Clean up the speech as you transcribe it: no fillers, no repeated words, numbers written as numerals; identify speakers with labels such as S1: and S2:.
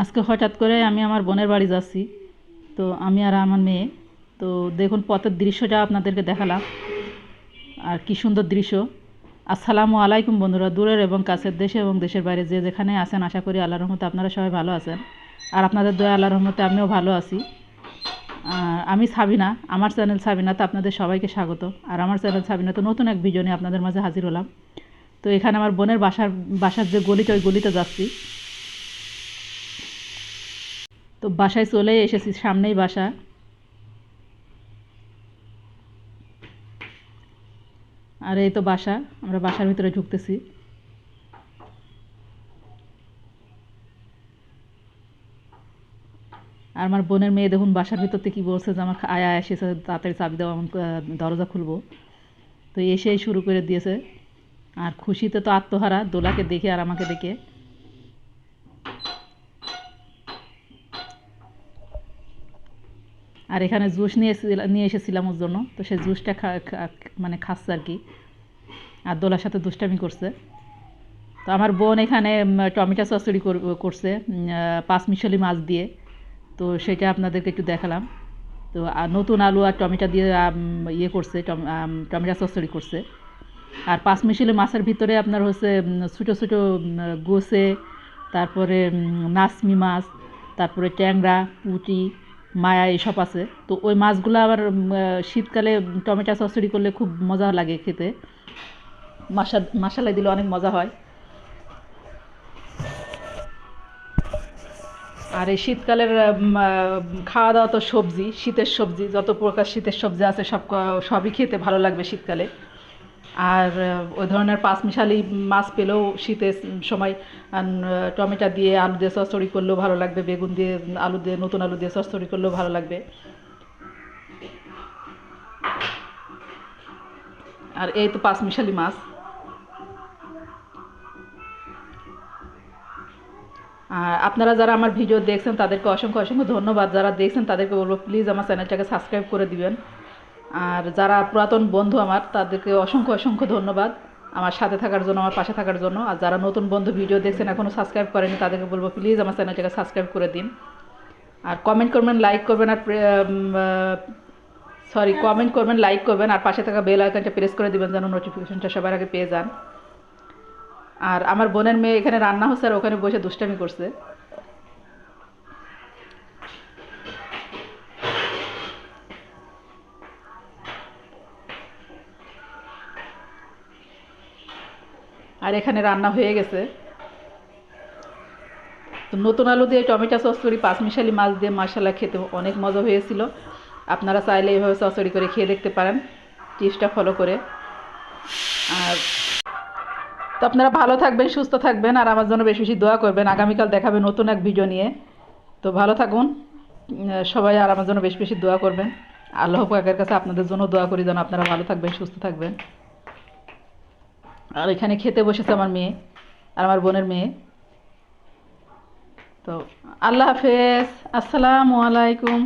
S1: আজকে হঠাৎ করে আমি আমার বোনের বাড়ি যাচ্ছি। তো আমি আর আমার মেয়ে, তো দেখুন পথের দৃশ্যটা আপনাদেরকে দেখালাম। আর কি সুন্দর দৃশ্য। আসসালামু আলাইকুম বন্ধুরা, দূরের এবং কাছের, দেশে এবং দেশের বাইরে যে যেখানে আছেন, আশা করি আল্লাহর রহমতে আপনারা সবাই ভালো আছেন। আর আপনাদের দয়া আল্লাহর রহমতে আমিও ভালো আছি। আর আমি সাবিনা, আমার চ্যানেল সাবিনাতে আপনাদের সবাইকে স্বাগত। আর আমার চ্যানেল সাবিনাতে নতুন এক ভিডিও নিয়ে আপনাদের মাঝে হাজির হলাম। তো এখানে আমার বোনের বাসার যে গলিটা, ওই গলিতে যাচ্ছি। তো বাসায় চলে এসেছি, সামনেই বাসা। আর এই তো বাসা, আমরা বাসার ভিতরে ঢুকতেছি। আর আমার বোনের মেয়ে দেখুন বাসার ভিতর থেকে কী বলছে যে আমার আয়া এসেছে, তাড়াতাড়ি চাবি দেওয়া, এমন দরজা খুলবো। তো এসেই শুরু করে দিয়েছে। আর খুশিতে তো আত্মহারা, দোলাকে দেখে আর আমাকে দেখে। আর এখানে জুস নিয়ে এসেছিলাম ওর জন্য, তো সেই জুসটা মানে খাচ্ছে আর কি। আর দোলার সাথে দুষ্টামি করছে। তো আমার বোন এখানে টমেটো চচ্চড়ি করছে, পাঁচমিশালি মাছ দিয়ে। তো সেটা আপনাদেরকে একটু দেখালাম। তো নতুন আলু আর টমেটো দিয়ে ইয়ে করছে, টমেটো চচ্চড়ি করছে। আর পাঁচমিশালি মাছের ভিতরে আপনার হচ্ছে ছোটো ছোটো গোছে, তারপরে নাসমি মাছ, তারপরে ট্যাংরা, পুঁটি, মায়া, এসব আছে। তো ওই মাছগুলো আবার শীতকালে টমেটো চচ্চড়ি করলে খুব মজা লাগে খেতে। মশলা দিলে অনেক মজা হয়। আর এই শীতকালের খাওয়া দাওয়া তো সবজি, শীতের সবজি, যত প্রকার শীতের সবজি আছে সবই খেতে ভালো লাগবে শীতকালে। আর ওই ধরনের পাঁচমিশালি মাছ পেলেও শীতের সময় টমেটো দিয়ে আলু দিয়ে চচ্চড়ি করলেও ভালো লাগবে, বেগুন দিয়ে, আলু দিয়ে, নতুন আলু দিয়ে চচ্চড়ি করলেও ভালো লাগবে। আর এই তো পাঁচমিশালি মাছ। আর আপনারা যারা আমার ভিডিও দেখছেন তাদেরকে অসংখ্য অসংখ্য ধন্যবাদ। যারা দেখছেন তাদেরকে বলবো প্লিজ আমার চ্যানেলটাকে সাবস্ক্রাইব করে দিবেন। আর যারা পুরাতন বন্ধু আমার, তাদেরকে অসংখ্য অসংখ্য ধন্যবাদ আমার সাথে থাকার জন্য, আমার পাশে থাকার জন্য। আর যারা নতুন বন্ধু ভিডিও দেখছেন এখনও সাবস্ক্রাইব করেনি, তাদেরকে বলবো প্লিজ আমার চ্যানেলটাকে সাবস্ক্রাইব করে দিন। আর কমেন্ট করবেন, লাইক করবেন, আর কমেন্ট করবেন, লাইক করবেন, আর পাশে থাকা বেল আইকনটা প্রেস করে দিবেন যেন নোটিফিকেশনটা সবার আগে পেয়ে যান। আর আমার বোনের মেয়ে এখানে রান্না হচ্ছে আর ওখানে বসে দুষ্টামি করছে। আর এখানে রান্না হয়ে গেছে। তো নতুন আলু দিয়ে টমেটো চচ্চড়ি, পাঁচমিশালি মাছ দিয়ে মাশাআল্লাহ খেতে অনেক মজা হয়েছিল। আপনারা চাইলে এইভাবে চচ্চড়ি করে খেয়ে দেখতে পারেন, টিপসটা ফলো করে। আর তো আপনারা ভালো থাকবেন, সুস্থ থাকবেন, আর আমার জন্য বেশি বেশি দোয়া করবেন। আগামীকাল দেখাবে নতুন এক ভিডিও নিয়ে। তো ভালো থাকুন সবাই, আর আমার জন্য বেশি বেশি দোয়া করবেন। আল্লাহ পাকের কাছে আপনাদের জন্য দোয়া করি যেন আপনারা ভালো থাকবেন, সুস্থ থাকবেন। আর এখানে খেতে বসেছে আমার মেয়ে আর আমার বোনের মেয়ে। তো আল্লাহ হাফেজ, আসসালামু আলাইকুম।